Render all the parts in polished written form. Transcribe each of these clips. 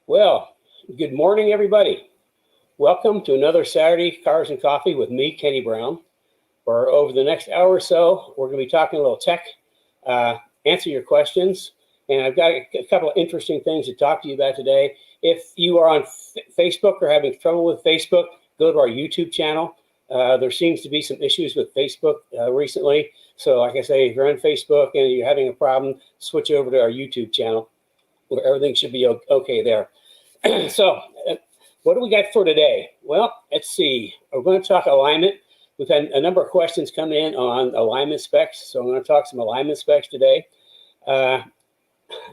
Well, good morning, everybody. Welcome to another Saturday Cars and Coffee with me, Kenny Brown. For over the next hour or so, we're going to be talking a little tech, answer your questions, and I've got a couple of interesting things to talk to you about today. If you are on Facebook or having trouble with Facebook, go to our YouTube channel. There seems to be some issues with Facebook recently. So like I say, if you're on Facebook and you're having a problem, switch over to our YouTube channel where everything should be okay there. So what do we got for today? Well, let's see. We're going to talk alignment. We've had a number of questions come in on alignment specs. So I'm going to talk some alignment specs today.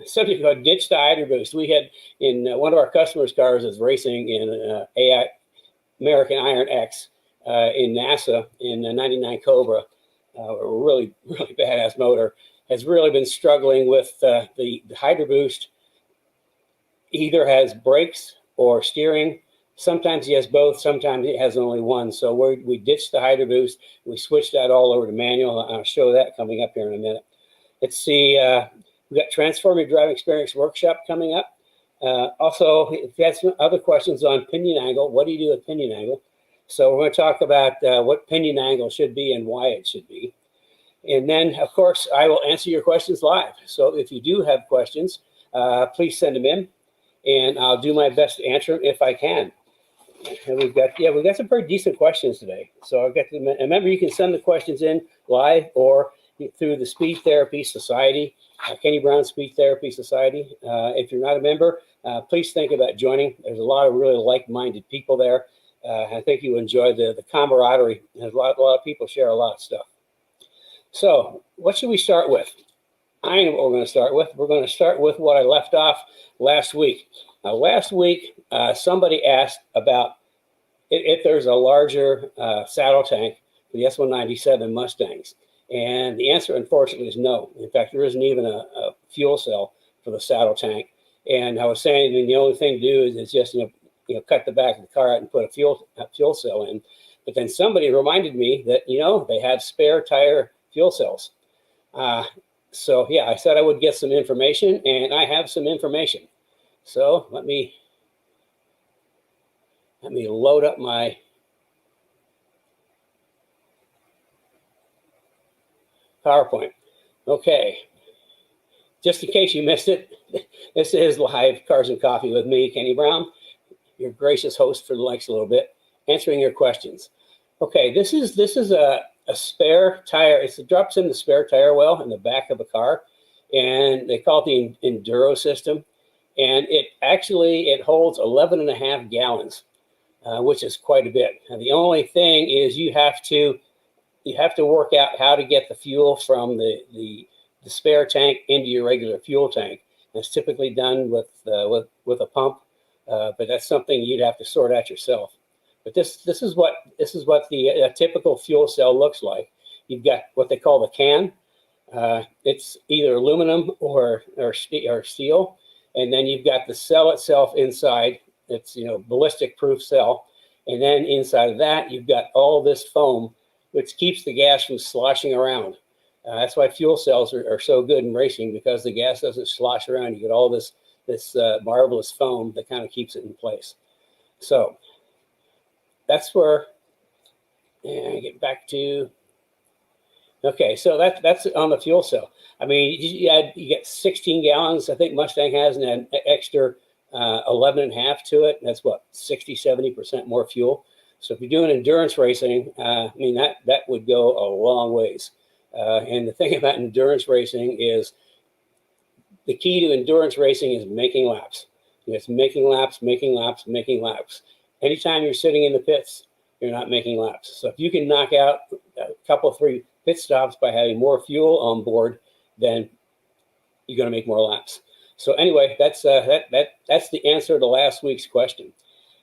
Subject called ditch the Hydroboost. We had in one of our customers' cars is racing in AI American Iron X in NASA in the 99 Cobra. A really badass motor. Has really been struggling with the Hydroboost. Either has brakes or steering. Sometimes he has both. Sometimes he has only one. So we ditched the Hydroboost. We switched that all over to manual. I'll show that coming up here in a minute. Let's see. We've got Transform Your Driving Experience Workshop coming up. Also, if you have some other questions on pinion angle, what do you do with pinion angle? So we're going to talk about what pinion angle should be and why it should be. And then, of course, I will answer your questions live. So if you do have questions, please send them in, and I'll do my best to answer them if I can. And we've got some pretty decent questions today. So I'll get to them. And remember, you can send the questions in live or through the Speech Therapy Society, Kenny Brown Speech Therapy Society. If you're not a member, please think about joining. There's a lot of really like-minded people there. I think you enjoy the camaraderie. There's a lot of people share a lot of stuff. So what should we start with? I know what we're going to start with. We're going to start with what I left off last week. Now, last week, somebody asked about if there's a larger saddle tank for the S197 Mustangs. And the answer, unfortunately, is no. In fact, there isn't even a fuel cell for the saddle tank. And I was saying, I mean, the only thing to do is just, cut the back of the car out and put a fuel cell in. But then somebody reminded me that, they have spare tire fuel cells. So yeah, I said I would get some information, and I have some information. So let me load up my PowerPoint. Okay, just in case you missed it, this is live Cars and Coffee with me, Kenny Brown, your gracious host for the next little bit, answering your questions. Okay, this is a spare tire. It drops in the spare tire well in the back of a car, and they call it the Enduro system. And it holds 11.5 gallons, which is quite a bit. And the only thing is you have to work out how to get the fuel from the spare tank into your regular fuel tank. It's typically done with a pump, but that's something you'd have to sort out yourself. But this is what the typical fuel cell looks like. You've got what they call the can. It's either aluminum or steel, and then you've got the cell itself inside. It's ballistic proof cell, and then inside of that you've got all this foam, which keeps the gas from sloshing around. That's why fuel cells are so good in racing, because the gas doesn't slosh around. You get all this marvelous foam that kind of keeps it in place. So that's where, and get back to, okay, so that's on the fuel cell. I mean, you get 16 gallons, I think Mustang has, and an extra 11.5 to it. That's what, 60-70% more fuel. So if you're doing endurance racing, I mean, that would go a long ways. And the thing about endurance racing is the key to endurance racing is making laps. It's making laps, making laps, making laps. Anytime you're sitting in the pits, you're not making laps. So if you can knock out a couple, 3 pit stops by having more fuel on board, then you're going to make more laps. So anyway, that's the answer to last week's question.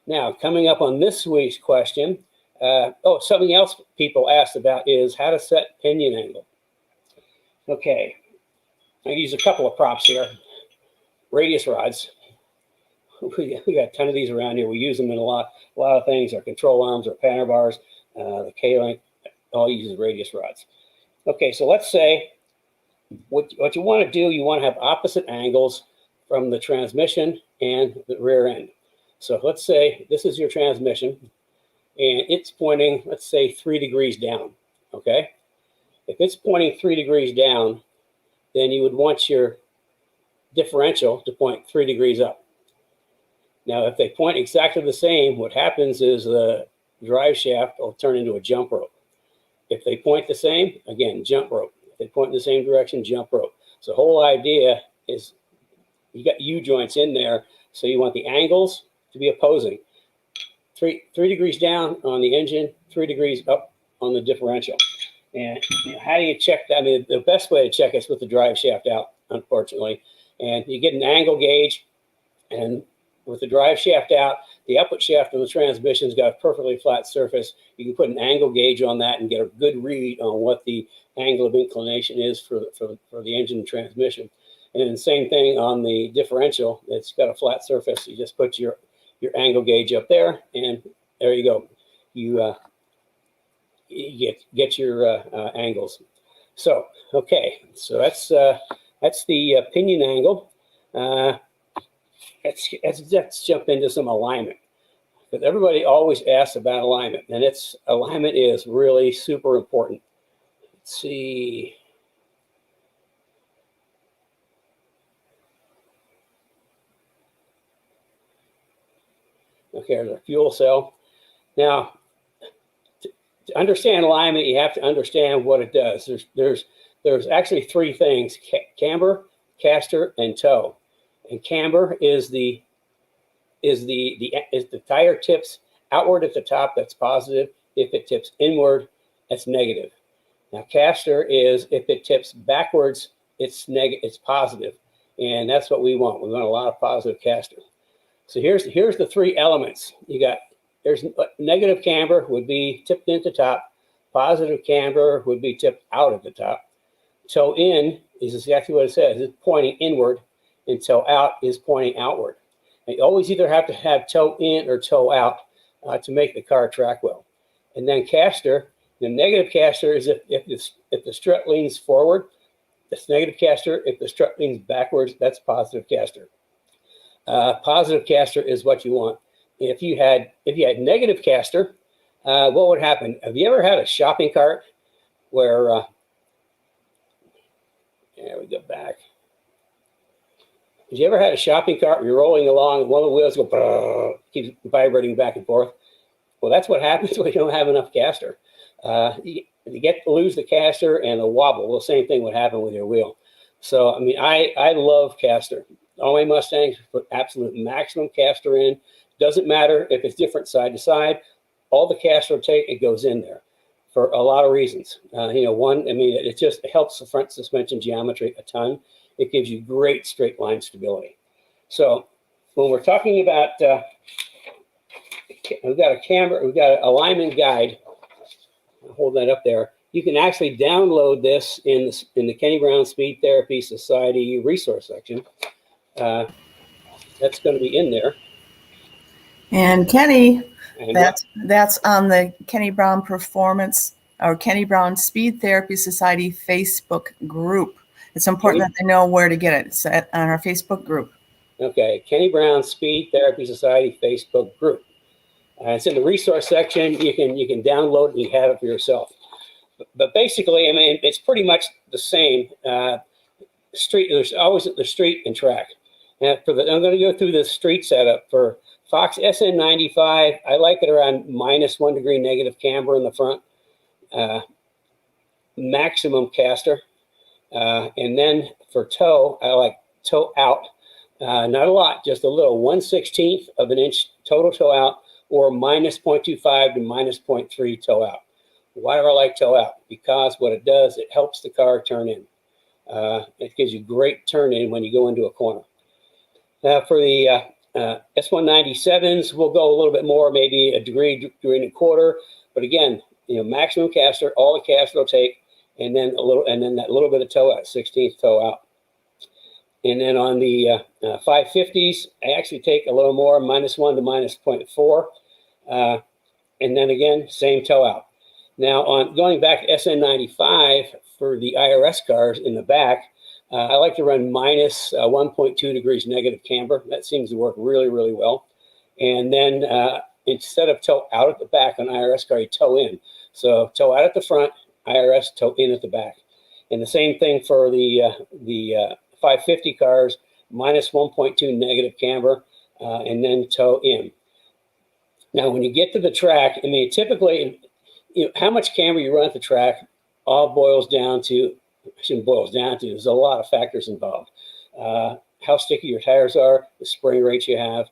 Now, coming up on this week's question, something else people asked about is how to set pinion angle. Okay, I use a couple of props here. Radius rods. We got a ton of these around here. We use them in a lot of things. Our control arms, our panel bars, the K-link, all uses radius rods. Okay, so let's say what you want to do, you want to have opposite angles from the transmission and the rear end. So let's say this is your transmission, and it's pointing, let's say, 3 degrees down, okay? If it's pointing 3 degrees down, then you would want your differential to point 3 degrees up. Now, if they point exactly the same, what happens is the drive shaft will turn into a jump rope. If they point the same, again, jump rope. If they point in the same direction, jump rope. So the whole idea is you got U-joints in there, so you want the angles to be opposing. 3 degrees down on the engine, 3 degrees up on the differential. And how do you check that? I mean, the best way to check is with the drive shaft out, unfortunately. And you get an angle gauge, and with the drive shaft out, the output shaft of the transmission's got a perfectly flat surface. You can put an angle gauge on that and get a good read on what the angle of inclination is for the engine and transmission. And then the same thing on the differential. It's got a flat surface. You just put your angle gauge up there, and there you go. You get your angles. So okay, so that's the pinion angle. Let's jump into some alignment, because everybody always asks about alignment, and alignment is really super important. Let's see. Okay, there's a fuel cell. Now, to understand alignment, you have to understand what it does. There's actually 3 things: camber, caster, and toe. And camber is the tire tips outward at the top, that's positive. If it tips inward, that's negative. Now, caster is if it tips backwards, it's positive, and that's what we want. We want a lot of positive caster. So here's the 3 elements. There's negative camber would be tipped into top. Positive camber would be tipped out at the top. Toe in is exactly what it says. It's pointing inward, and toe out is pointing outward. And you always either have to have toe in or toe out to make the car track well. And then caster, the negative caster is if the strut leans forward, that's negative caster. If the strut leans backwards, that's positive caster. Positive caster is what you want. If you had negative caster, what would happen? Have you ever had a shopping cart where there we go back. Have you ever had a shopping cart where you're rolling along and one of the wheels keeps vibrating back and forth? Well, that's what happens when you don't have enough caster. You lose the caster and the wobble. Well, the same thing would happen with your wheel. So, I mean, I love caster. All my Mustangs put absolute maximum caster in. Doesn't matter if it's different side to side. All the caster will take, it goes in there for a lot of reasons. One, I mean, it just helps the front suspension geometry a ton. It gives you great straight line stability. So when we're talking about, we've got an alignment guide. I'll hold that up there. You can actually download this in the Kenny Brown Speed Therapy Society resource section. That's going to be in there. And Kenny, that's on the Kenny Brown Performance or Kenny Brown Speed Therapy Society Facebook group. It's important that they know where to get it. It's on our Facebook group. Okay, Kenny Brown Speed Therapy Society Facebook group. It's in the resource section. You can download it and you have it for yourself. But basically, I mean, it's pretty much the same. There's always the street and track. And I'm going to go through the street setup for Fox SN95. I like it around -1 degree negative camber in the front. Maximum caster. And then for toe, I like toe out. Not a lot, just a little, 1/16 of an inch total toe out, or -0.25 to -0.3 toe out. Why do I like toe out? Because what it does, it helps the car turn in. It gives you great turn in when you go into a corner. For the S197s, we'll go a little bit more, maybe a degree and a quarter. But again, maximum caster, all the caster will take, and then that little bit of toe out, 16th toe out. And then on the 550s, I actually take a little more, -1 to -0.4. And then again, same toe out. Now, on going back to SN95 for the IRS cars in the back, I like to run minus 1.2 degrees negative camber. That seems to work really, really well. And then instead of toe out at the back on IRS car, you toe in. So toe out at the front, IRS, toe in at the back. And the same thing for the 550 cars, minus 1.2 negative camber, and then toe in. Now, when you get to the track, I mean, typically, how much camber you run at the track all boils down to, there's a lot of factors involved. How sticky your tires are, the spring rates you have.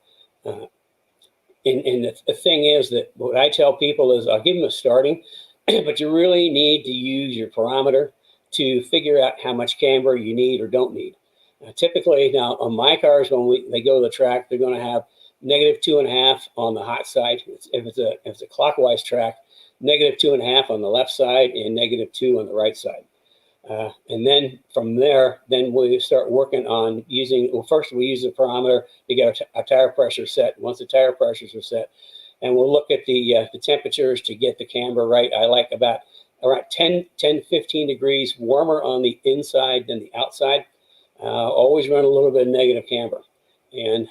And the thing is that what I tell people is I'll give them a starting, but you really need to use your parameter to figure out how much camber you need or don't need. Typically, now on my cars, when they go to the track, they're going to have negative 2.5 on the hot side. If it's a clockwise track, negative 2.5 on the left side and negative 2 on the right side. And then from there, then we start working on using, well, first we use the parameter to get our tire pressure set. Once the tire pressures are set, and we'll look at the temperatures to get the camber right. I like about around 10, 15 degrees warmer on the inside than the outside. Always run a little bit of negative camber, and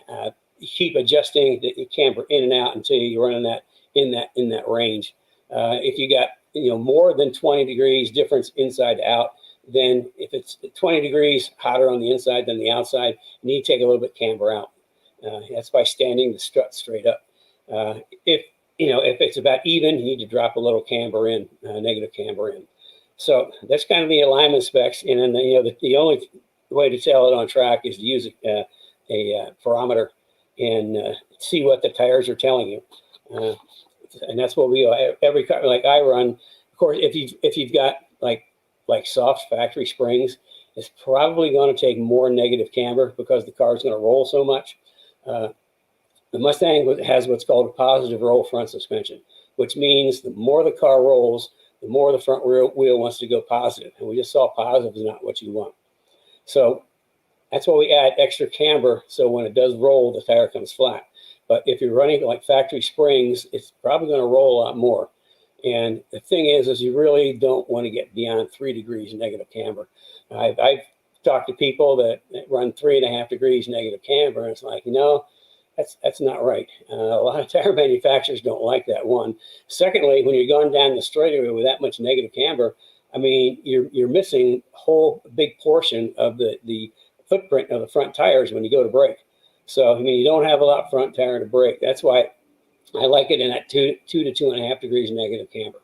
keep adjusting the camber in and out until you're running that in that range. If you got more than 20 degrees difference inside to out, then if it's 20 degrees hotter on the inside than the outside, you need to take a little bit camber out. That's by standing the strut straight up. If it's about even, you need to drop a little camber in, negative camber in. So that's kind of the alignment specs. And then the only way to tell it on track is to use a parameter and see what the tires are telling you. And that's what we every car, like I run. Of course, if you've got like soft factory springs, it's probably going to take more negative camber because the car is going to roll so much. The Mustang has what's called a positive roll front suspension, which means the more the car rolls, the more the front rear wheel wants to go positive. And we just saw positive is not what you want. So that's why we add extra camber, so when it does roll, the tire comes flat. But if you're running like factory springs, it's probably going to roll a lot more. And the thing is you really don't want to get beyond 3 degrees negative camber. I've talked to people that run 3.5 degrees negative camber, and it's like, that's not right. A lot of tire manufacturers don't like that, one. Secondly, when you're going down the straightaway with that much negative camber, I mean, you're missing a whole big portion of the footprint of the front tires when you go to brake. So, I mean, you don't have a lot front tire to brake. That's why I like it in that 2 to 2.5 degrees negative camber.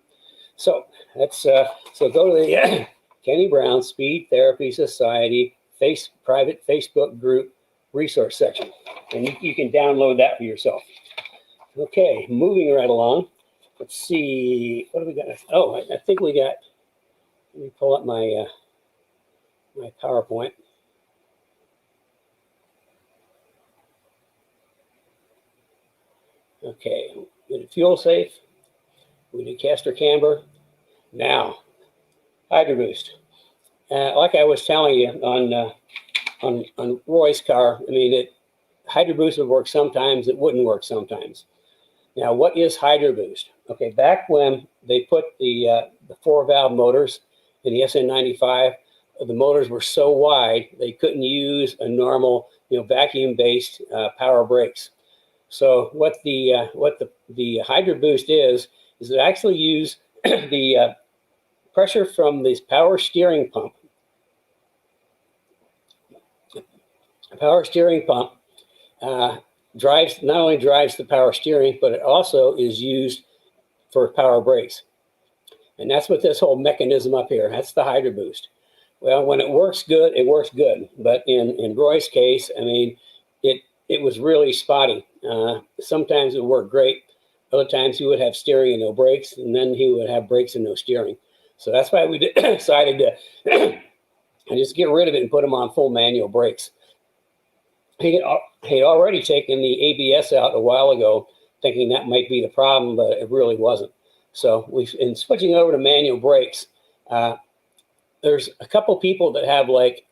So that's so go to the Kenny Brown Speed Therapy Society private Facebook group resource section, and you can download that for yourself. Okay, moving right along. Let's see, what do we got? Oh, I think we got. Let me pull up my my PowerPoint. Okay, we did fuel safe, we did caster camber. Now, Hydroboost. Like I was telling you on Roy's car, I mean, Hydroboost would work sometimes, it wouldn't work sometimes. Now, what is Hydroboost? Okay, back when they put the 4-valve motors in the SN95, the motors were so wide they couldn't use a normal, vacuum-based power brakes. So what the Hydroboost is it actually use the pressure from this power steering pump. A power steering pump not only drives the power steering, but it also is used for power brakes. And that's what this whole mechanism up here, that's the Hydroboost. Well, when it works good, it works good. But in Roy's case, I mean, it was really spotty. Sometimes it would work great. Other times he would have steering and no brakes, and then he would have brakes and no steering. So that's why we decided to just get rid of it and put him on full manual brakes. He had already taken the ABS out a while ago, thinking that might be the problem, but it really wasn't. So in switching over to manual brakes, there's a couple people that have like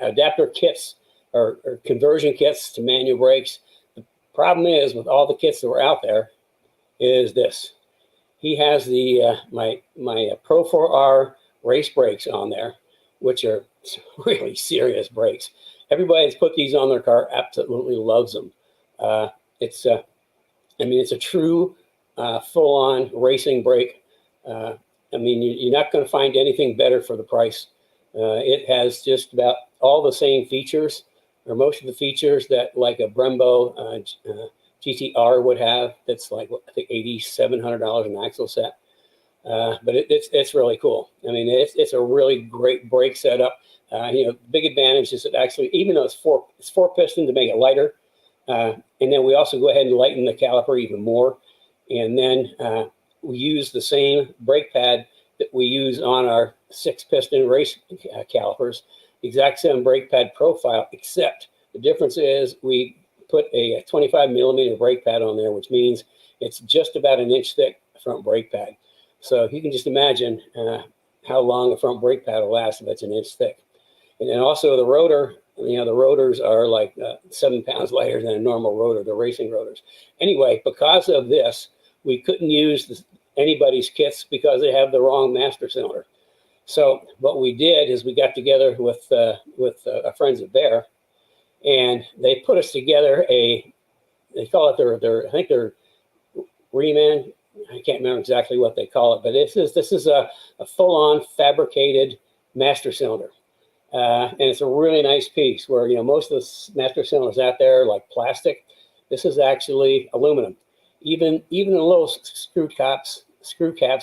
adapter kits or conversion kits to manual brakes. The problem is with all the kits that were out there is this. He has the my Pro 4R race brakes on there, which are really serious brakes. Everybody that's put these on their car absolutely loves them. It's a true full-on racing brake. I mean, you're not going to find anything better for the price. It has just about all the same features, or most of the features that like a Brembo GTR would have. That's like, I think, $8,700 an axle set. But it's really cool. I mean, it's a really great brake setup. The big advantage is that actually, even though it's four piston to make it lighter, and then we also go ahead and lighten the caliper even more. And then we use the same brake pad that we use on our 6-piston race calipers, the exact same brake pad profile, except the difference is we put a 25 millimeter brake pad on there, which means it's just about an inch thick front brake pad. So you can just imagine how long a front brake pad will last if it's an inch thick. And then also the rotor, the rotors are like 7 pounds lighter than a normal rotor, the racing rotors. Anyway, because of this, we couldn't use anybody's kits because they have the wrong master cylinder. So what we did is we got together with our friends at Bear, and they put us together they call it their I think their Reman. I can't remember exactly what they call it, but this is a full-on fabricated master cylinder. And it's a really nice piece where, most of the master cylinders out there are like plastic. This is actually aluminum. Even the little screw caps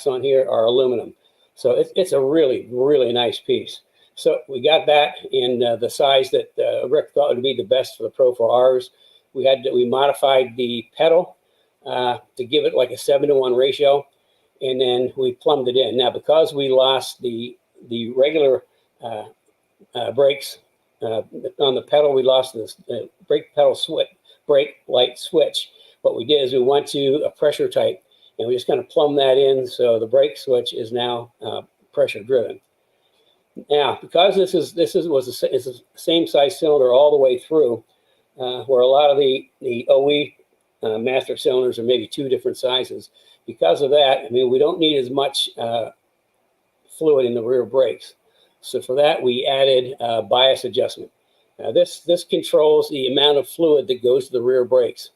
on here are aluminum. So it's a really, really nice piece. So we got that in the size that Rick thought would be the best for the Pro 4Rs. We modified the pedal to give it like a 7-to-1 ratio, and then we plumbed it in. Now, because we lost the regular brakes on the pedal, we lost the brake pedal brake light switch. What we did is we went to a pressure type, and we just kind of plumbed that in, so the brake switch is now pressure driven. Now, because this is the same size cylinder all the way through, where a lot of the OE master cylinders are maybe 2 different sizes. Because of that, I mean, we don't need as much fluid in the rear brakes. So for that, we added bias adjustment. Now this controls the amount of fluid that goes to the rear brakes.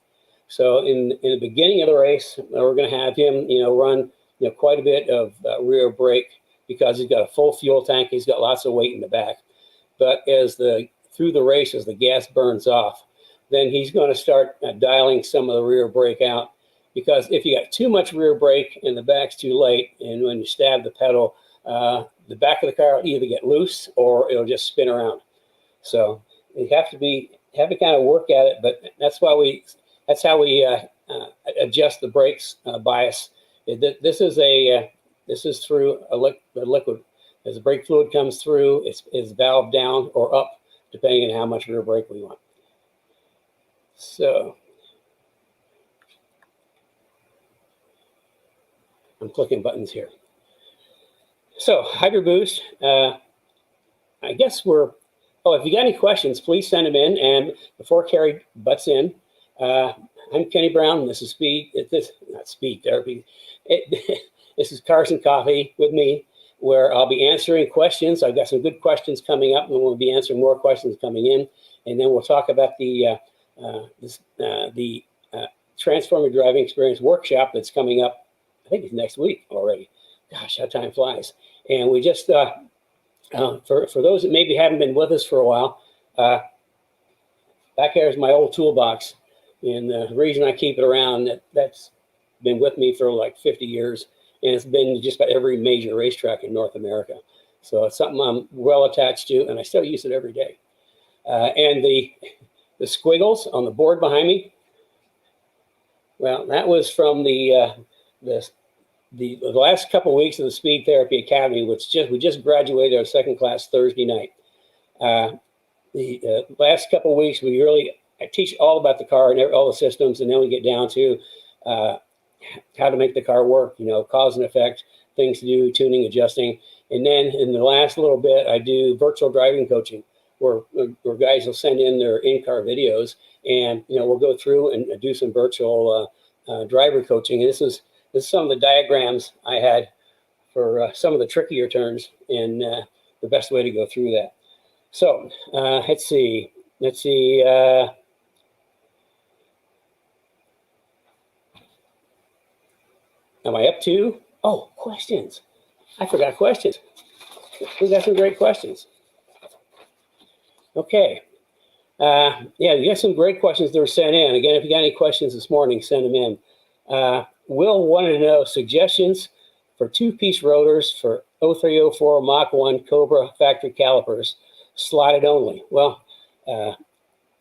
So in the beginning of the race, we're going to have him, run, quite a bit of rear brake because he's got a full fuel tank. He's got lots of weight in the back. But through the race, as the gas burns off, then he's going to start dialing some of the rear brake out, because if you got too much rear brake and the back's too light, and when you stab the pedal, the back of the car will either get loose or it'll just spin around. So you have to kind of work at it, but that's how we adjust the brakes bias. This is through the liquid. As the brake fluid comes through, it's valved down or up, depending on how much rear brake we want. So I'm clicking buttons here. So Hydroboost, I guess if you got any questions, please send them in. And before Carrie butts in, I'm Kenny Brown, and this is not Speed Therapy. This is Cars and Coffee with me, where I'll be answering questions. I've got some good questions coming up, and we'll be answering more questions coming in. And then we'll talk about the Transformer Driving Experience workshop that's coming up. I think it's next week already. Gosh, how time flies. And we just, for those that maybe haven't been with us for a while, back here is my old toolbox. And the reason I keep it around, that's been with me for like 50 years. And it's been just about every major racetrack in North America. So it's something I'm well attached to, and I still use it every day. And the squiggles on the board behind me, well, that was from the last couple of weeks of the Speed Therapy Academy, we just graduated our second class Thursday night. The last couple of weeks, I teach all about the car and all the systems, and then we get down to how to make the car work, cause and effect, things to do, tuning, adjusting. And then in the last little bit, I do virtual driving coaching, where guys will send in their in-car videos, and we'll go through and do some virtual driver coaching. And this is some of the diagrams I had for some of the trickier turns, and the best way to go through that. So let's see. Am I up to? Oh, questions. I forgot questions. We got some great questions. Okay. Yeah, you got some great questions that were sent in. Again, if you got any questions this morning, send them in. Will wanted to know suggestions for two-piece rotors for 0304 Mach 1 Cobra factory calipers, slotted only. Well,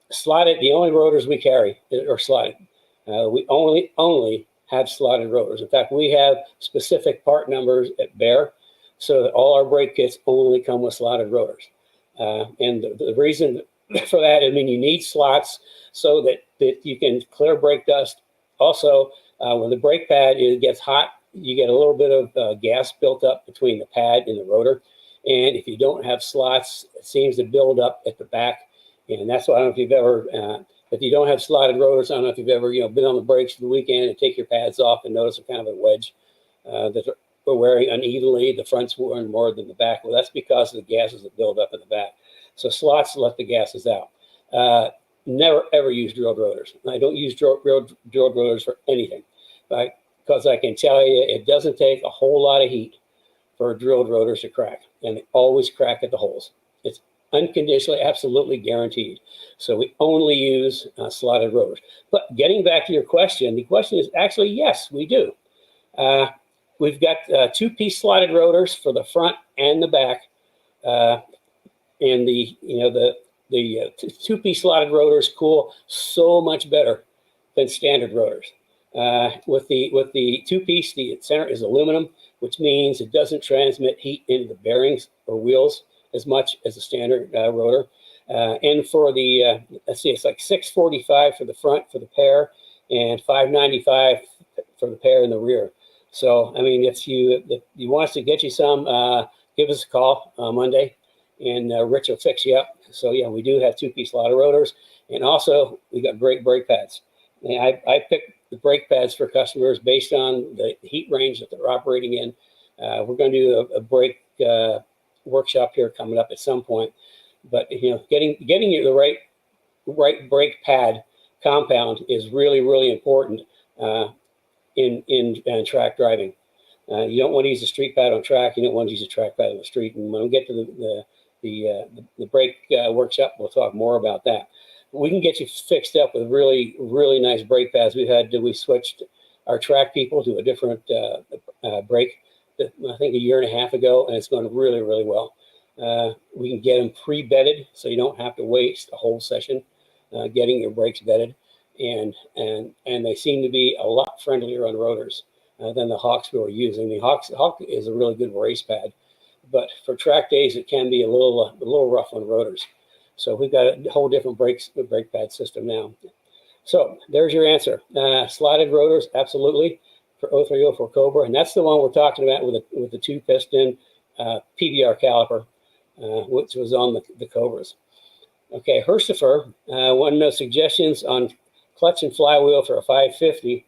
slotted, the only rotors we carry are slotted. We only have slotted rotors. In fact, we have specific part numbers at Bear so that all our brake kits only come with slotted rotors. And the reason for that, I mean, you need slots so that you can clear brake dust. Also, when the brake pad gets hot, you get a little bit of gas built up between the pad and the rotor. And if you don't have slots, it seems to build up at the back. And that's why I don't know if you've ever, if you don't have slotted rotors, I don't know if you've ever, been on the brakes for the weekend and take your pads off and notice a kind of a wedge that we're wearing unevenly. The front's wearing more than the back. Well, that's because of the gases that build up in the back. So slots let the gases out. Never, ever use drilled rotors. I don't use drilled rotors for anything, right? Because I can tell you it doesn't take a whole lot of heat for drilled rotors to crack, and they always crack at the holes. It's unconditionally, absolutely guaranteed. So we only use slotted rotors. But getting back to your question, the question is actually, yes, we do. We've got two-piece slotted rotors for the front and the back. And the two-piece slotted rotors cool so much better than standard rotors. With the two-piece, the center is aluminum, which means it doesn't transmit heat into the bearings or wheels as much as a standard rotor. And for the, let's see, it's like $645 for the front for the pair and $595 for the pair in the rear. So, I mean, if you want us to get you some, give us a call Monday, and Rich will fix you up. So, yeah, we do have two-piece slotted rotors. And also, we got great brake pads. And I picked the brake pads for customers based on the heat range that they're operating in. We're going to do a brake workshop here coming up at some point. But, getting you the right brake pad compound is really, really important in track driving. You don't want to use a street pad on track. You don't want to use a track pad on the street. And when we get to the brake workshop, we'll talk more about that. We can get you fixed up with really, really nice brake pads. We switched our track people to a different brake, I think a year and a half ago, and it's going really, really well. We can get them pre-bedded, so you don't have to waste a whole session getting your brakes bedded, and they seem to be a lot friendlier on rotors than the Hawks we were using. The Hawk is a really good race pad, but for track days it can be a little rough on rotors. So we've got a whole different brake pad system now. So there's your answer. Slotted rotors, absolutely, for 0304 Cobra, and that's the one we're talking about with the two-piston PBR caliper, which was on the Cobras. Okay, Herstifer wanted to know suggestions on clutch and flywheel for a 550,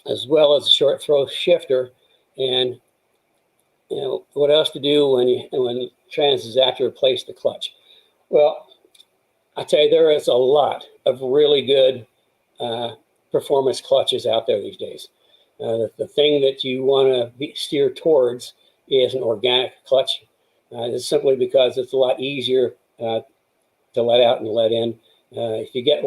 as well as a short throw shifter, and what else to do when trans is after replace the clutch. Well, I tell you, there is a lot of really good performance clutches out there these days. The thing that you want to steer towards is an organic clutch. It's simply because it's a lot easier to let out and let in. If you get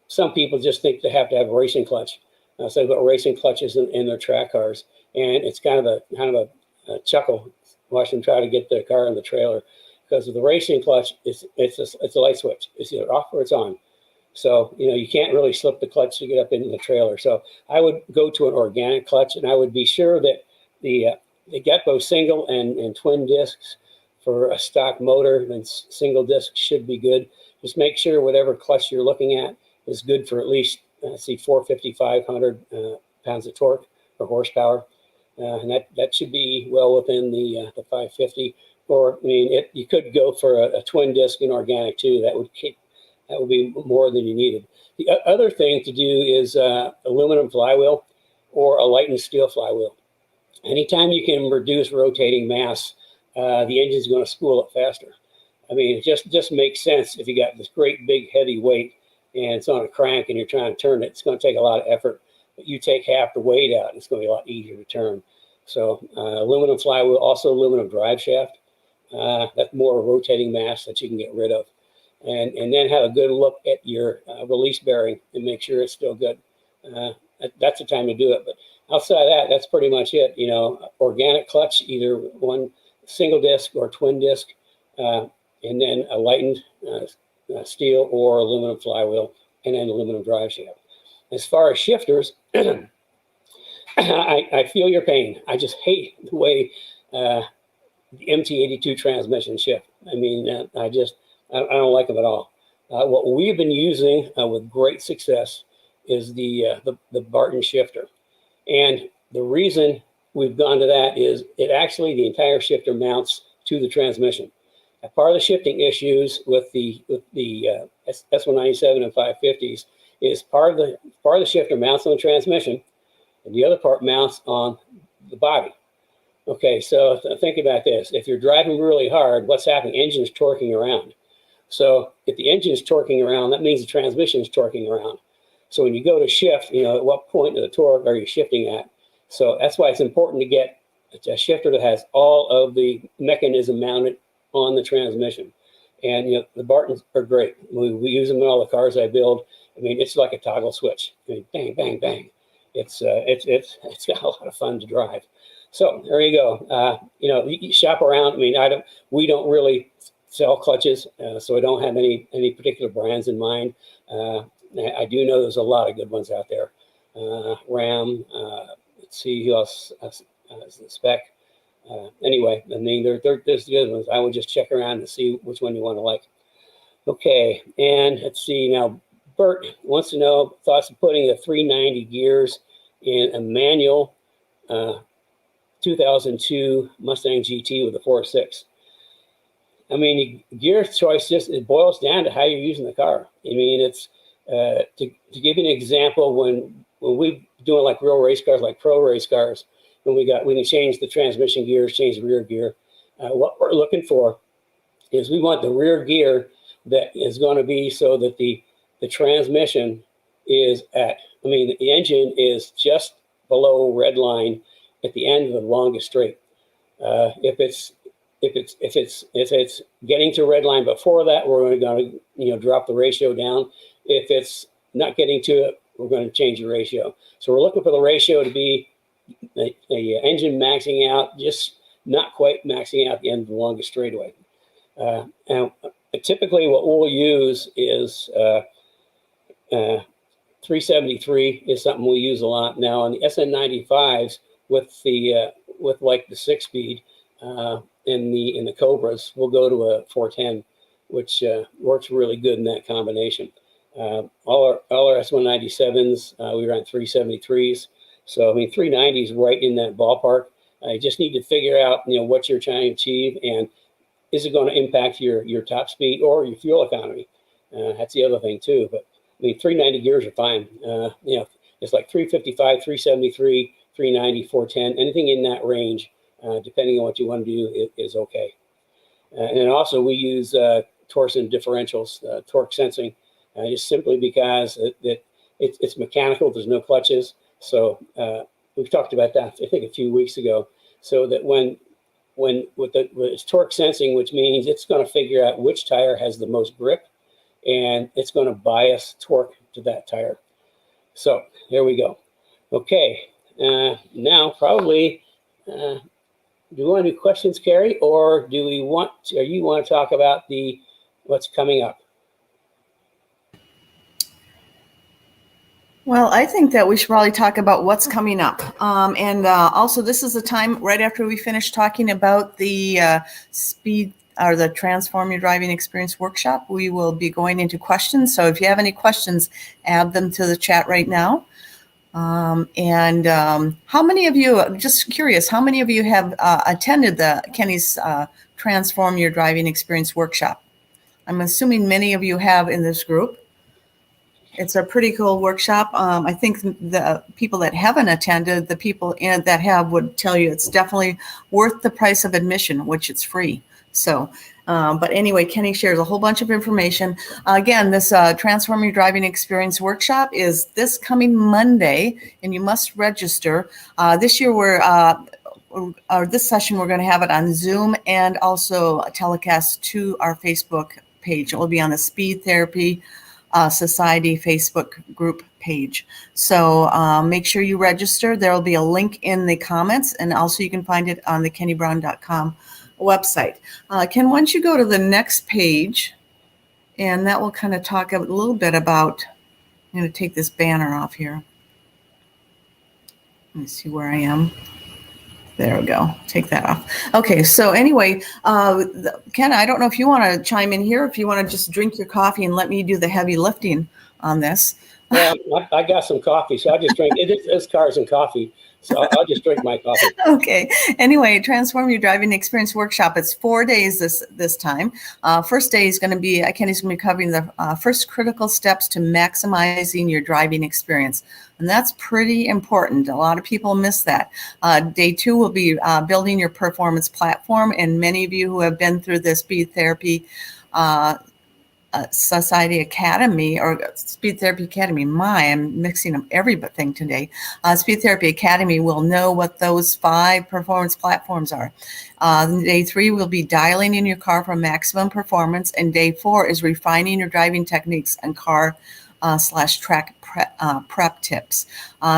some people just think they have to have a racing clutch. So they've got racing clutches in their track cars, and it's kind of a chuckle watching them try to get their car in the trailer. Because of the racing clutch, it's a light switch. It's either off or it's on. So, you can't really slip the clutch to get up into the trailer. So I would go to an organic clutch, and I would be sure that they get both single and twin discs for a stock motor. Then single disc should be good. Just make sure whatever clutch you're looking at is good for at least, 450, 500 pounds of torque or horsepower. And that should be well within the 550. Or, you could go for a twin disc in organic too. That would be more than you needed. The other thing to do is aluminum flywheel or a light and steel flywheel. Anytime you can reduce rotating mass, the engine's going to spool up faster. I mean, it just makes sense if you got this great big heavy weight and it's on a crank and you're trying to turn it. It's going to take a lot of effort, but you take half the weight out, and it's going to be a lot easier to turn. So aluminum flywheel, also aluminum drive shaft. That's more rotating mass that you can get rid of. And then have a good look at your release bearing and make sure it's still good. That's the time to do it. But outside of that, that's pretty much it. You know, organic clutch, either one single disc or twin disc, and then a lightened steel or aluminum flywheel, and then aluminum drive shaft. As far as shifters, I feel your pain. I just hate the way the MT82 transmission shift. I mean, I don't like them at all. What we've been using with great success is the Barton Shifter. And the reason we've gone to that is it actually, the entire shifter mounts to the transmission. Part of the shifting issues with the S197 and 550s is part of the shifter mounts on the transmission, and the other part mounts on the body. Okay, so think about this. If you're driving really hard, what's happening? Engine is torquing around. So if the engine is torquing around, that means the transmission is torquing around. So when you go to shift, you know, at what point of the torque are you shifting at? So that's why it's important to get a shifter that has all of the mechanism mounted on the transmission. And, you know, the Bartons are great. We use them in all the cars I build. I mean, it's like a toggle switch. I mean, bang, bang, bang. It's got a lot of fun to drive. So there you go. You know, you shop around. I mean, we don't really sell clutches, so I don't have any particular brands in mind. I do know there's a lot of good ones out there. Ram. Let's see who else has the spec. Anyway, I mean, there's good ones. I would just check around and see which one you want to like. Okay, and let's see now. Bert wants to know thoughts of putting the 390 gears in a manual 2002 Mustang GT with a 4.6. I mean, gear choice it boils down to how you're using the car. I mean, it's to give you an example, when we doing like real race cars, like pro race cars, when we can change the transmission gears, change the rear gear. What we're looking for is we want the rear gear that is going to be so that the transmission is the engine is just below red line at the end of the longest straight. If it's getting to red line before that, we're going to drop the ratio down. If it's not getting to it, we're going to change the ratio. So we're looking for the ratio to be the engine maxing out, just not quite maxing out the end of the longest straightaway. And typically what we'll use is 373 is something we use a lot. Now on the SN95s with like the 6-speed in the Cobras, we'll go to a 410, which works really good in that combination. All our S197s, we run 373s. So, I mean, 390 is right in that ballpark. You just need to figure out, what you're trying to achieve, and is it going to impact your top speed or your fuel economy? That's the other thing too. But I mean, 390 gears are fine. It's like 355, 373, 390, 410, anything in that range, depending on what you want to do, is okay. And then also we use torsion differentials, torque sensing, just simply because it's mechanical. There's no clutches. So we've talked about that, I think, a few weeks ago. So that when it's torque sensing, which means it's going to figure out which tire has the most grip, and it's going to bias torque to that tire. So there we go. Okay, now probably, do we want to do questions, Carrie, or do you want to talk about what's coming up? Well, I think that we should probably talk about what's coming up. And also, this is the time right after we finish talking about the speed or the Transform Your Driving Experience workshop. We will be going into questions. So if you have any questions, add them to the chat right now. How many of you, I'm just curious, how many of you have attended Kenny's Transform Your Driving Experience workshop? I'm assuming many of you have in this group. It's a pretty cool workshop. I think the people that haven't attended, the people that have would tell you it's definitely worth the price of admission, which it's free. So But anyway, Kenny shares a whole bunch of information. Again, this Transform Your Driving Experience workshop is this coming Monday, and you must register. This year, this session, we're going to have it on Zoom and also a telecast to our Facebook page. It will be on the Speed Therapy Society Facebook group page. So make sure you register. There will be a link in the comments, and also you can find it on the kennybrown.com website. Ken, why don't you go to the next page, and that will kind of talk a little bit about, I'm going to take this banner off here. Let me see where I am. There we go. Take that off. Okay, so anyway, Ken, I don't know if you want to chime in here, if you want to just drink your coffee and let me do the heavy lifting on this. Well, I got some coffee, so I'll just drink. It's cars and coffee, so I'll just drink my coffee. Okay. Anyway, Transform Your Driving Experience workshop. It's 4 days this time. First day is going to be, Kenny's going to be covering the first critical steps to maximizing your driving experience. And that's pretty important. A lot of people miss that. Day 2 will be building your performance platform. And many of you who have been through the Speed Therapy Society Academy or Speed Therapy Academy. I'm mixing up everything today. Speed Therapy Academy will know what those 5 performance platforms are. Day 3 will be dialing in your car for maximum performance, and day 4 is refining your driving techniques and car / track prep tips.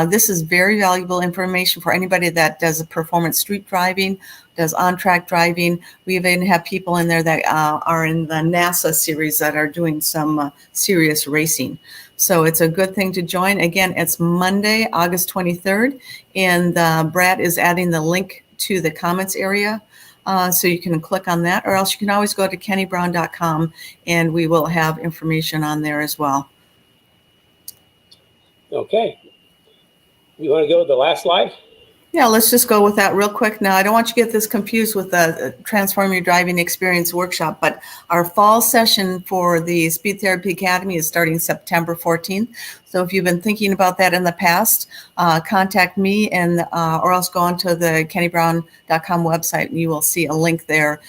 This is very valuable information for anybody that does performance street driving, does on-track driving. We even have people in there that are in the NASA series that are doing some serious racing. So it's a good thing to join. Again, it's Monday, August 23rd, and Brad is adding the link to the comments area. So you can click on that, or else you can always go to kennybrown.com, and we will have information on there as well. Okay. You want to go to the last slide? Yeah, let's just go with that real quick. Now, I don't want you to get this confused with the Transform Your Driving Experience workshop, but our fall session for the Speed Therapy Academy is starting September 14th. So if you've been thinking about that in the past, contact me or else go onto the kennybrown.com website, and you will see a link there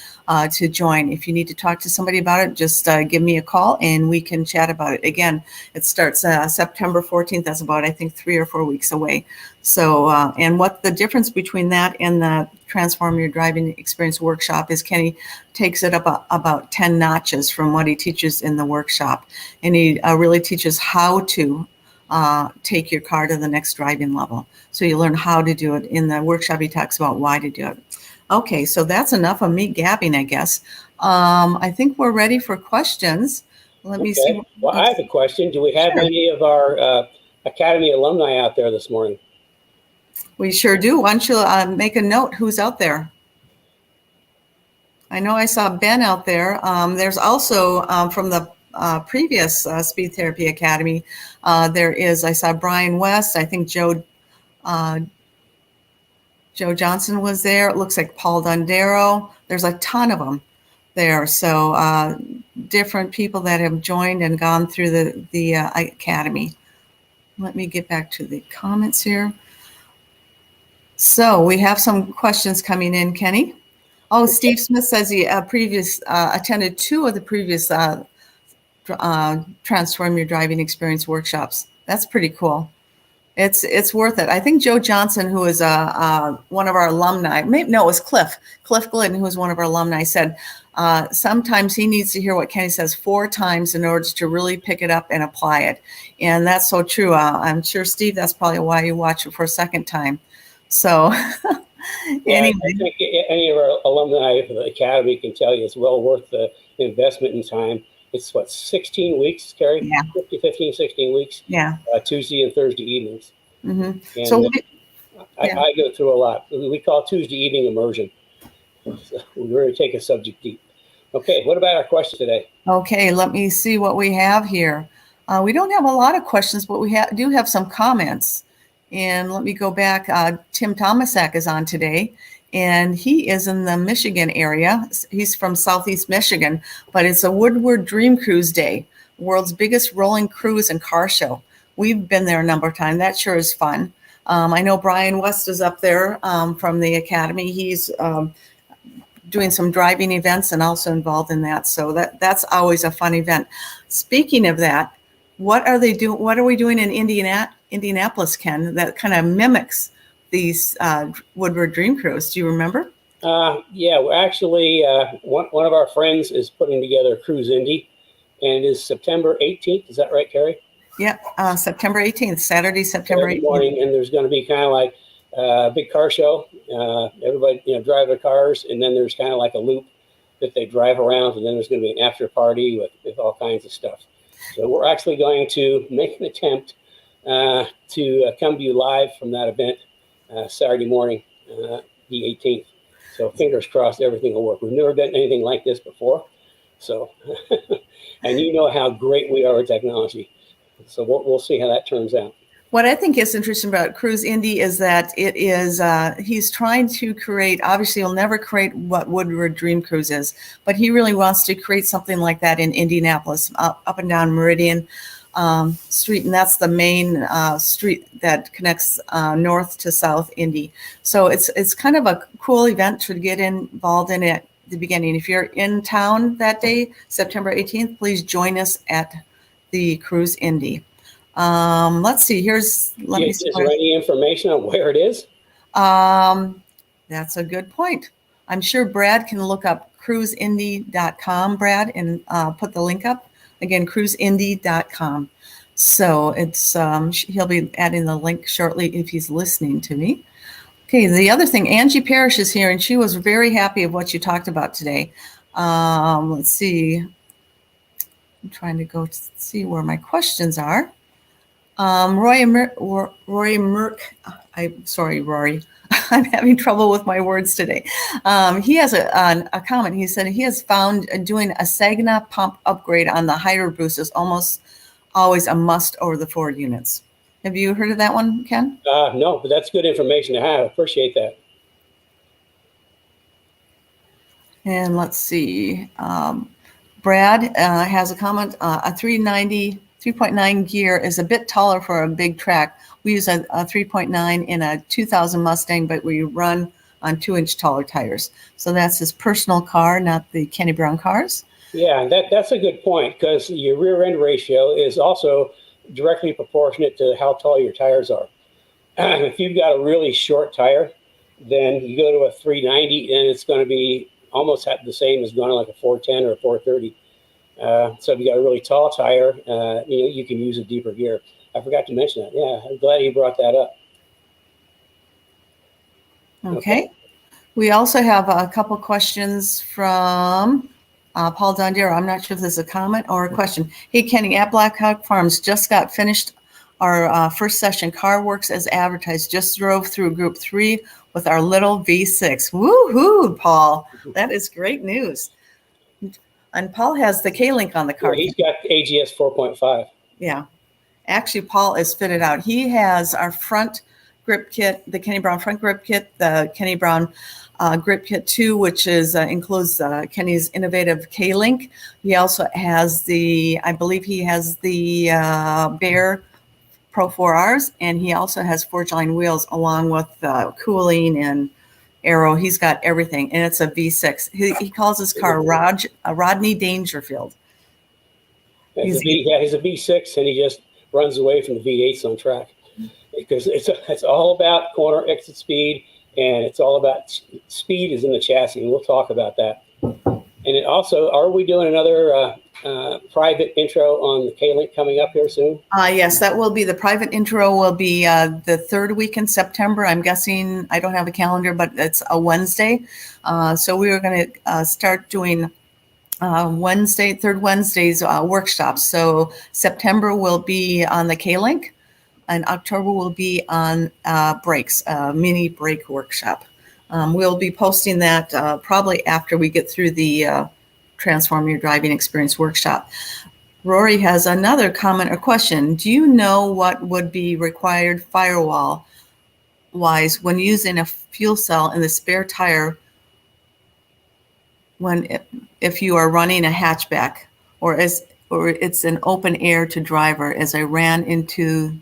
to join. If you need to talk to somebody about it, just give me a call and we can chat about it. Again, it starts September 14th. That's about, I think, 3 or 4 weeks away. So, and what the difference between that and the Transform Your Driving Experience workshop is Kenny takes it up about 10 notches from what he teaches in the workshop. And he really teaches how to take your car to the next driving level. So you learn how to do it. In the workshop, he talks about why to do it. Okay, so that's enough of me gabbing, I guess. I think we're ready for questions. Let me see. Well, I have a question. Do we have any of our Academy alumni out there this morning? We sure do. Why don't you make a note who's out there? I know I saw Ben out there. There's also from the previous Speed Therapy Academy, I saw Brian West. I think Joe Johnson was there. It looks like Paul Dondero. There's a ton of them there. So different people that have joined and gone through the Academy. Let me get back to the comments here. So we have some questions coming in, Kenny. Oh, Steve Smith says he attended 2 of the previous Transform Your Driving Experience workshops. That's pretty cool. It's worth it. I think Joe Johnson, who is one of our alumni, it was Cliff Glidden, who was one of our alumni, said sometimes he needs to hear what Kenny says 4 times in order to really pick it up and apply it. And that's so true. I'm sure, Steve, that's probably why you watch it for a second time. So anyway. I think any of our alumni of the Academy can tell you it's well worth the investment in time. It's 16 weeks, Carrie? Yeah. 15, 16 weeks. Yeah. Tuesday and Thursday evenings. Mm-hmm. And So I go through a lot. We call Tuesday evening immersion. So we really take a subject deep. Okay, what about our question today? Okay, let me see what we have here. We don't have a lot of questions, but we do have some comments. And let me go back. Tim Tomasak is on today, and he is in the Michigan area. He's from Southeast Michigan, but it's a Woodward Dream Cruise Day, world's biggest rolling cruise and car show. We've been there a number of times. That sure is fun. I know Brian West is up there from the Academy. He's doing some driving events and also involved in that. So that's always a fun event. Speaking of that, what are they doing? What are we doing in Indianapolis, Ken, that kind of mimics these Woodward Dream Cruise? Do you remember? Yeah, we're actually, one of our friends is putting together Cruise Indy, and it is September 18th. Is that right, Carrie? Yeah, September 18th, Saturday, September 18th. Morning, and there's going to be kind of like a big car show. Everybody, drive their cars, and then there's kind of like a loop that they drive around, and then there's going to be an after party with all kinds of stuff. So we're actually going to make an attempt to come to you live from that event Saturday morning, the 18th. So fingers crossed everything will work. We've never done anything like this before. So, and you know how great we are with technology. So we'll see how that turns out. What I think is interesting about Cruise Indy is that it is, he's trying to create, obviously he'll never create what Woodward Dream Cruise is, but he really wants to create something like that in Indianapolis, up and down Meridian Street. And that's the main street that connects north to south Indy. So it's kind of a cool event to get involved in at the beginning. If you're in town that day, September 18th, please join us at the Cruise Indy. Let's see. Is there any information on where it is? That's a good point. I'm sure Brad can look up cruiseindy.com, Brad, and put the link up. Again, cruiseindy.com. So it's he'll be adding the link shortly if he's listening to me. Okay, the other thing, Angie Parrish is here, and she was very happy of what you talked about today. Let's see. I'm trying to go to see where my questions are. Rory Merck, sorry, Rory. I'm having trouble with my words today. He has a comment. He said he has found doing a Sagna pump upgrade on the Hydroboost is almost always a must over the Ford units. Have you heard of that one, Ken? No, but that's good information to have. Appreciate that. And let's see. Brad has a comment. A 3.9 gear is a bit taller for a big track. We use a 3.9 in a 2000 Mustang, but we run on 2-inch taller tires. So that's his personal car, not the Kenny Brown cars. Yeah, and that's a good point, because your rear end ratio is also directly proportionate to how tall your tires are. If you've got a really short tire, then you go to a 390 and it's going to be almost the same as going like a 410 or a 430. So if you got a really tall tire, you can use a deeper gear. I forgot to mention that. Yeah, I'm glad you brought that up. Okay. We also have a couple questions from Paul Dondero. I'm not sure if this is a comment or a question. Hey, Kenny, at Black Hawk Farms, just got finished our first session. Car works as advertised. Just drove through Group 3 with our little V6. Woohoo, Paul. That is great news. And Paul has the K-Link on the car. Yeah, he's got AGS 4.5. Yeah. Actually, Paul is fitted out. He has our front grip kit, the Kenny Brown front grip kit, the Kenny Brown grip kit 2, which is includes Kenny's innovative K-Link. He also has I believe he has the Bear Pro 4Rs, and he also has Forge Line wheels along with cooling and aero. He's got everything, and it's a V6. He calls his car Rodney Dangerfield. He's a V6, and he just runs away from the V8s on track, because it's all about corner exit speed, and it's all about speed is in the chassis, and we'll talk about that. And it also, are we doing another private intro on the K-Link coming up here soon? Yes, that will be the private intro. Will be the third week in September. I'm guessing, I don't have a calendar, but it's a Wednesday. So we are going to start doing third Wednesdays workshops. So September will be on the K-Link, and October will be on brakes, mini brake workshop. We'll be posting that probably after we get through the Transform Your Driving Experience workshop. Rory has another comment or question. Do you know what would be required firewall-wise when using a fuel cell in the spare tire if you are running a hatchback or it's an open air to driver, as I ran into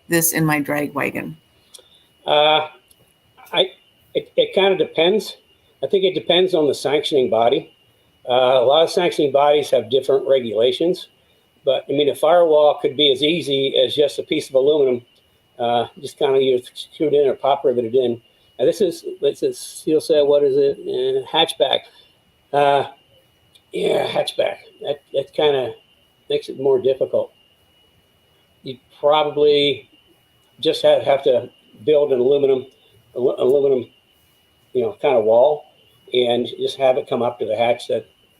this in my drag wagon? It kind of depends. I think it depends on the sanctioning body. A lot of sanctioning bodies have different regulations, but I mean, a firewall could be as easy as just a piece of aluminum, just kind of either screwed in or pop riveted in. Now this is steel cell. What is it? Hatchback. Yeah, hatchback. That kind of makes it more difficult. You probably just have to build an aluminum, kind of wall, and just have it come up to the hatch.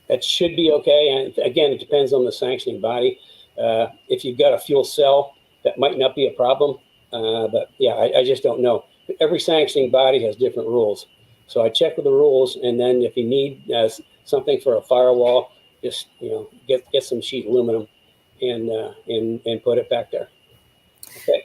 That should be okay. And again, it depends on the sanctioning body. If you've got a fuel cell, that might not be a problem. But yeah, I just don't know. Every sanctioning body has different rules. So I check with the rules, and then if you need something for a firewall, just get some sheet aluminum and put it back there. Okay.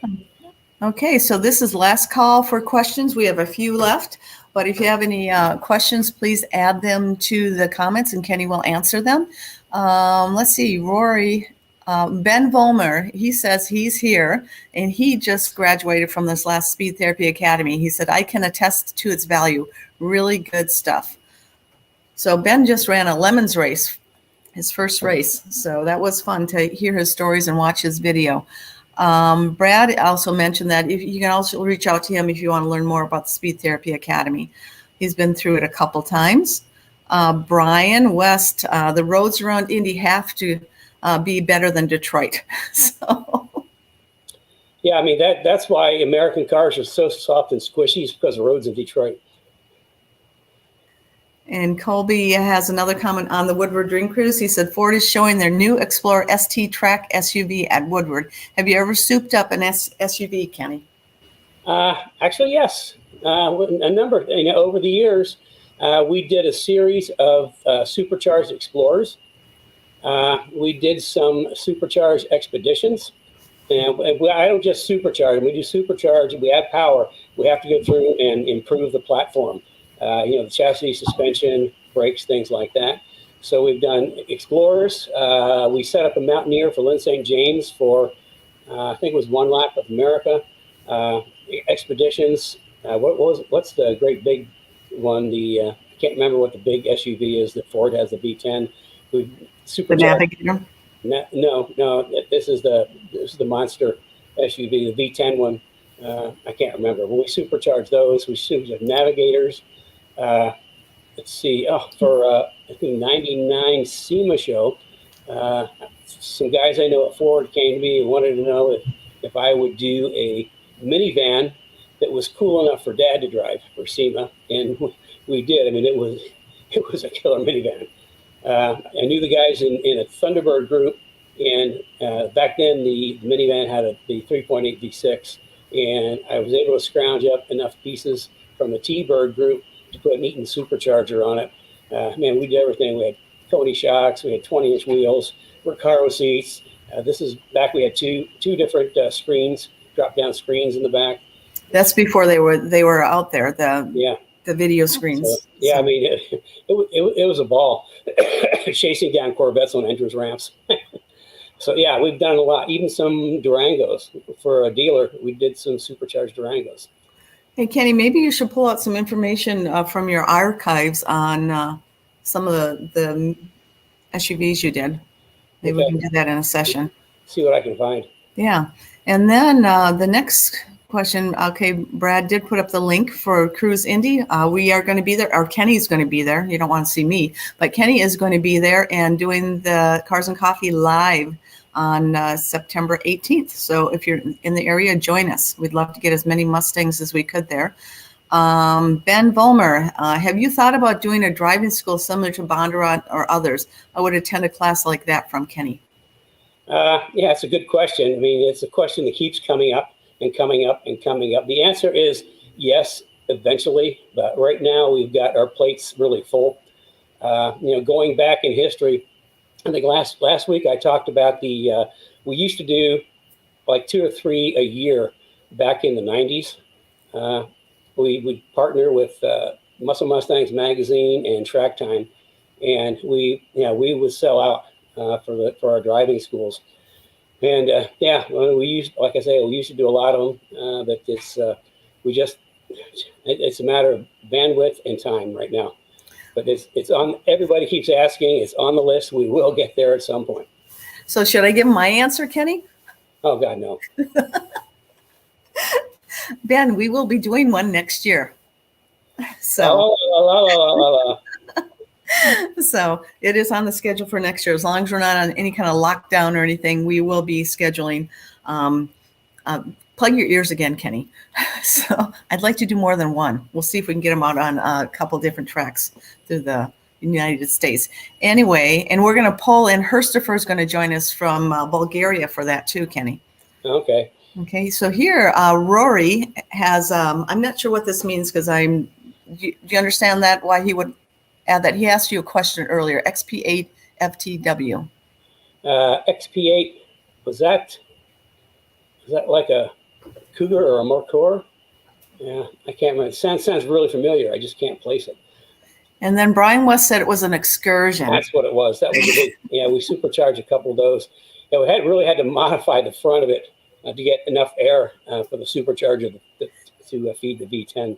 Okay, so this is last call for questions. We have a few left, but if you have any questions, please add them to the comments and Kenny will answer them. Let's see, Rory, Ben Volmer, he says he's here and he just graduated from this last Speed Therapy Academy. He said, I can attest to its value. Really good stuff. So Ben just ran a Lemons race, his first race. So that was fun to hear his stories and watch his video. Brad also mentioned that if you can also reach out to him if you want to learn more about the Speed Therapy Academy. He's been through it a couple times. Brian West, the roads around Indy have to be better than Detroit. So. Yeah, I mean, that's why American cars are so soft and squishy, is because of roads in Detroit. And Colby has another comment on the Woodward Dream Cruise. He said, Ford is showing their new Explorer ST Track SUV at Woodward. Have you ever souped up an SUV, Kenny? Actually, yes. A number, over the years, we did a series of supercharged Explorers. We did some supercharged Expeditions. And I don't just supercharge them. We do supercharge. We add power. We have to go through and improve the platform. The chassis, suspension, brakes, things like that. So we've done Explorers. We set up a Mountaineer for Lynn St. James for, I think it was one lap of America. Expeditions. What's the great big one? I can't remember what the big SUV is that Ford has, the V10. The Navigator? No. This is the monster SUV, the V10 one. I can't remember. When we supercharge those, we supercharge Navigators. Let's see. For I think '99 SEMA show, some guys I know at Ford came to me and wanted to know if I would do a minivan that was cool enough for Dad to drive for SEMA, and we did. I mean, it was a killer minivan. I knew the guys in a Thunderbird group, and back then the minivan had the 3.8 V6, and I was able to scrounge up enough pieces from the T-Bird group to put an Eaton supercharger on it. Man, we did everything. We had Coney shocks, we had 20-inch wheels, Recaro seats. This is back. We had two different screens, drop-down screens in the back. That's before they were out there. The video screens. So, yeah, so. I mean, it was a ball chasing down Corvettes on entrance ramps. So yeah, we've done a lot. Even some Durangos for a dealer. We did some supercharged Durangos. Hey, Kenny, maybe you should pull out some information from your archives on some of the SUVs you did. Maybe we can do that in a session. See what I can find. Yeah. And then the next question, okay, Brad did put up the link for Cruise Indy. We are going to be there, or Kenny's going to be there. You don't want to see me, but Kenny is going to be there and doing the Cars and Coffee live on September 18th. So if you're in the area, join us. We'd love to get as many Mustangs as we could there. Ben Volmer, have you thought about doing a driving school similar to Bondurant or others? I would attend a class like that from Kenny. Yeah, it's a good question. I mean, it's a question that keeps coming up and coming up and coming up. The answer is yes, eventually. But right now we've got our plates really full. Going back in history, I think last week I talked about we used to do like 2 or 3 a year back in the 90s. We would partner with Muscle Mustangs Magazine and Track Time, and we would sell out for our driving schools. And we used to do a lot of them, but it's a matter of bandwidth and time right now. But it's on. Everybody keeps asking. It's on the list. We will get there at some point. So should I give my answer, Kenny? Oh God, no. Ben, we will be doing one next year. So so it is on the schedule for next year. As long as we're not on any kind of lockdown or anything, we will be scheduling. Plug your ears again, Kenny. So I'd like to do more than one. We'll see if we can get them out on a couple different tracks through the United States. Anyway, and we're going to pull in. Herstifer is going to join us from Bulgaria for that too, Kenny. Okay. Okay, so here Rory has, I'm not sure what this means because do you understand that, why he would add that? He asked you a question earlier, XP8 FTW. XP8, was that like a Cougar or a Mercor? Yeah, I can't remember. It sounds really familiar. I just can't place it. And then Brian West said it was an Excursion. That's what it was. That was a big, yeah, we supercharged a couple of those. Yeah, we really had to modify the front of it to get enough air for the supercharger to feed the V10.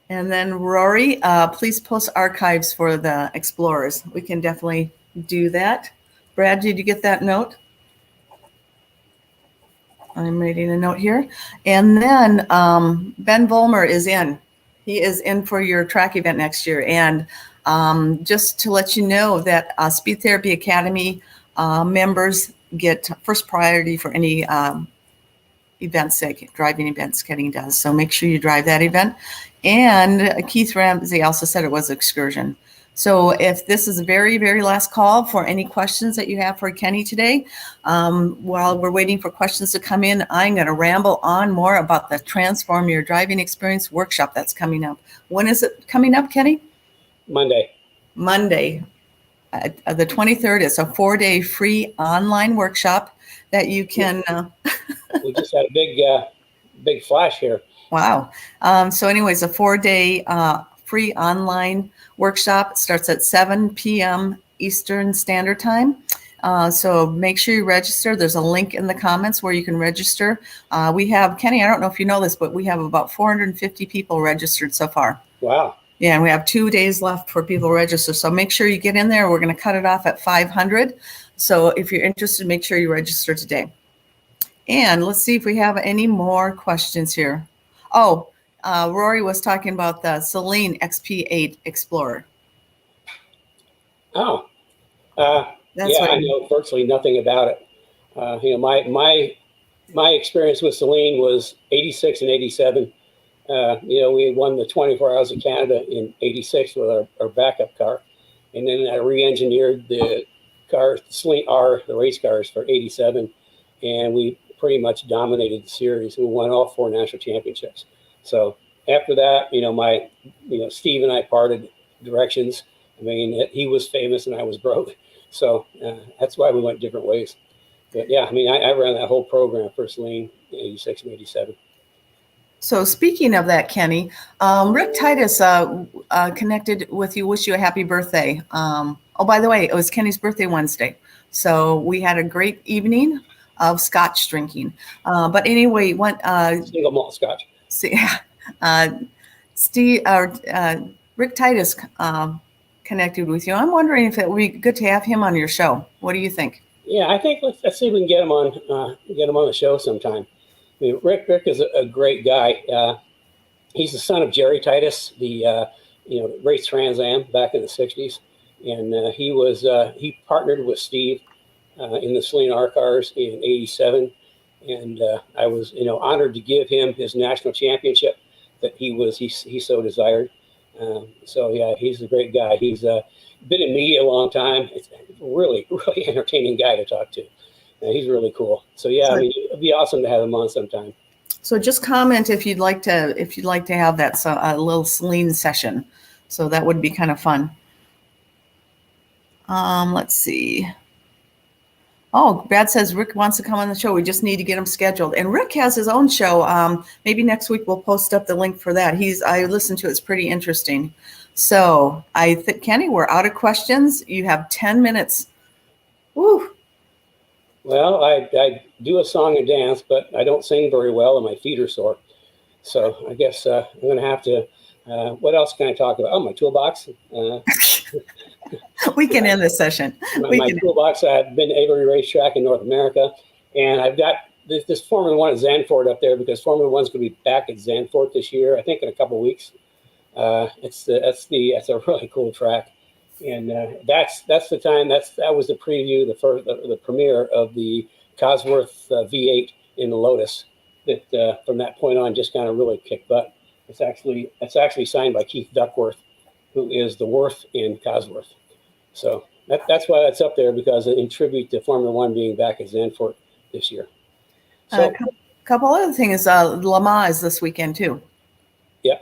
And then Rory, please post archives for the Explorers. We can definitely do that. Brad, did you get that note? I'm reading a note here. And then Ben Vollmer is in. He is in for your track event next year. And just to let you know that Speed Therapy Academy members get first priority for any events, driving events Kenny does. So make sure you drive that event. And Keith Ramsey also said it was Excursion. So if this is the very, very last call for any questions that you have for Kenny today, while we're waiting for questions to come in, I'm going to ramble on more about the Transform Your Driving Experience workshop that's coming up. When is it coming up, Kenny? Monday. The 23rd. It's a 4-day free online workshop that you can. We just had a big flash here. Wow. So anyways, a 4-day free online workshop. It starts at 7 p.m. Eastern Standard Time. So make sure you register. There's a link in the comments where you can register. We have, Kenny, I don't know if you know this, but we have about 450 people registered so far. Wow. Yeah, and we have 2 days left for people to register. So make sure you get in there. We're going to cut it off at 500. So if you're interested, make sure you register today. And let's see if we have any more questions here. Oh, Rory was talking about the Celine XP8 Explorer. Oh, That's yeah, what I know virtually nothing about it. My experience with Celine was 86 and 87. We won the 24 Hours of Canada in 86 with our backup car. And then I re-engineered the car, Celine R, the race cars for 87. And we pretty much dominated the series. We won all 4 national championships. So after that, Steve and I parted directions. I mean, he was famous and I was broke. So that's why we went different ways. But yeah, I mean, I ran that whole program for Celine in 86 and 87. So speaking of that, Kenny, Rick Titus connected with you, wish you a happy birthday. Oh, by the way, it was Kenny's birthday Wednesday. So we had a great evening of scotch drinking. But anyway, single malt scotch. Rick Titus connected with you. I'm wondering if it would be good to have him on your show. What do you think? Yeah, I think let's see if we can get him on the show sometime. I mean, Rick is a great guy. He's the son of Jerry Titus, the raced Trans Am back in the 60s, and he partnered with Steve in the Celine R cars in 87, and I was honored to give him his national championship that he so desired. So yeah, he's a great guy. He's been in media a long time. It's a really, really entertaining guy to talk to. He's really cool. So yeah, I mean, it'd be awesome to have him on sometime. So just comment if you'd like to have that a little Celine session. So that would be kind of fun. Let's see. Oh, Brad says Rick wants to come on the show. We just need to get him scheduled. And Rick has his own show. Maybe next week we'll post up the link for that. I listened to it. It's pretty interesting. So I think, Kenny, we're out of questions. You have 10 minutes. Woo. Well, I do a song and dance, but I don't sing very well and my feet are sore. So I guess I'm going to have to What else can I talk about? Oh, my toolbox. We can end this session. My toolbox. I've been to every racetrack in North America, and I've got this Formula One at Zandvoort up there because Formula One's going to be back at Zandvoort this year. I think in a couple of weeks. That's a really cool track, and that's the time. That was the preview, the premiere of the Cosworth V8 in the Lotus. That from that point on just kind of really kicked butt. It's actually signed by Keith Duckworth, who is the Worth in Cosworth. So that's why that's up there, because in tribute to Formula One being back at Zandvoort this year. So, a couple other things. Le Mans is this weekend too. Yeah.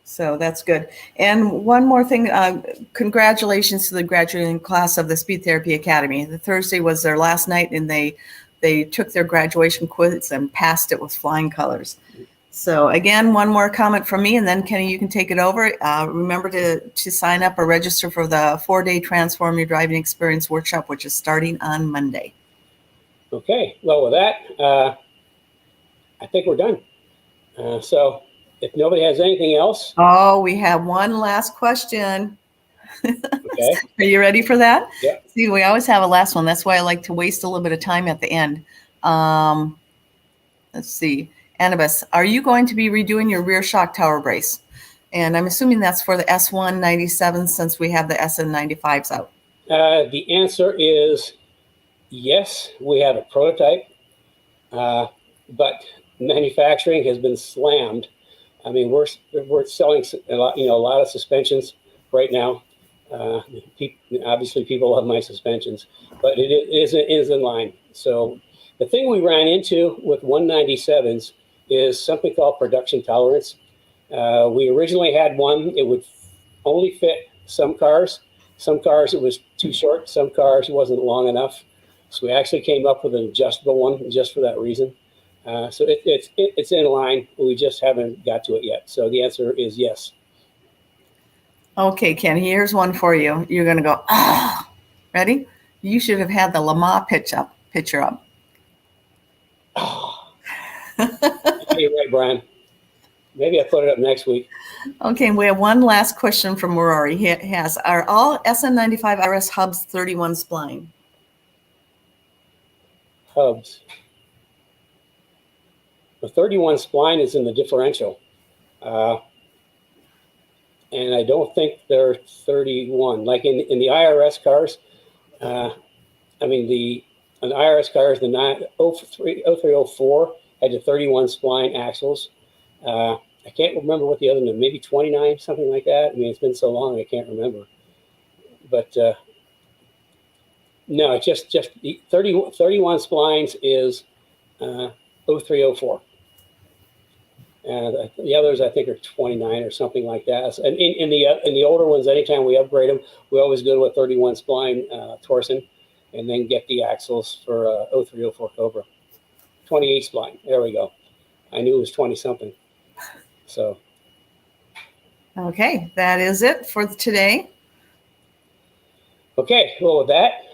So that's good. And one more thing, congratulations to the graduating class of the Speed Therapy Academy. The Thursday was their last night, and they took their graduation quiz and passed it with flying colors. So again, one more comment from me, and then Kenny, you can take it over. Remember to sign up or register for the 4-day Transform Your Driving Experience workshop, which is starting on Monday. Okay. Well, with that, I think we're done. So if nobody has anything else. Oh, we have one last question. Okay. Are you ready for that? Yeah. See, we always have a last one. That's why I like to waste a little bit of time at the end. Let's see. Annabus, are you going to be redoing your rear shock tower brace? And I'm assuming that's for the S197 since we have the SN95s out. The answer is yes. We have a prototype, but manufacturing has been slammed. I mean, we're selling a lot of suspensions right now. Obviously, people love my suspensions, but it is in line. So the thing we ran into with 197s is something called production tolerance. We originally had one. It would only fit some cars. Some cars it was too short. Some cars it wasn't long enough. So we actually came up with an adjustable one just for that reason. So it's in line. We just haven't got to it yet. So the answer is yes. Okay, Ken, here's one for you. You're going to go, ah. Ready? You should have had the Le Mans picture up. Oh. You're right, Brian. Maybe I put it up next week. Okay, we have one last question from Rory. He has, are all SN95 RS hubs 31 spline? Hubs. The 31 spline is in the differential. And I don't think they're 31. Like in the IRS cars, an IRS cars, the 0304 had the 31 spline axles. I can't remember what the other one, maybe 29, something like that. I mean, it's been so long, I can't remember. But no, it's just 31 splines is 0304. And the others, I think, are 29 or something like that. And in the older ones, anytime we upgrade them, we always go to a 31 spline torsion, and then get the axles for 0304 Cobra. 28 spline. There we go. I knew it was 20 something. So. Okay, that is it for today. Okay, well with that,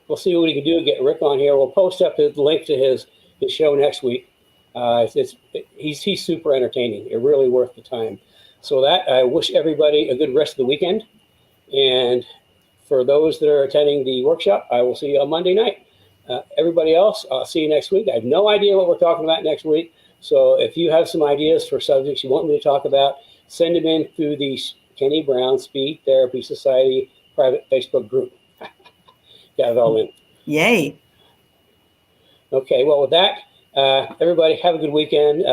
we'll see what we can do to get Rick on here. We'll post up the link to his show next week. He's super entertaining. It's really worth the time. So that I wish everybody a good rest of the weekend. And for those that are attending the workshop, I will see you on Monday night. Everybody else, I'll see you next week. I have no idea what we're talking about next week. So if you have some ideas for subjects you want me to talk about, send them in through the Kenny Brown Speed Therapy Society private Facebook group. Got it all in. Yay. Okay, well, with that, everybody have a good weekend.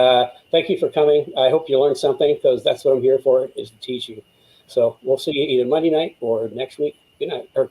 Thank you for coming. I hope you learned something, because that's what I'm here for, is to teach you. So we'll see you either Monday night or next week. Good night. Or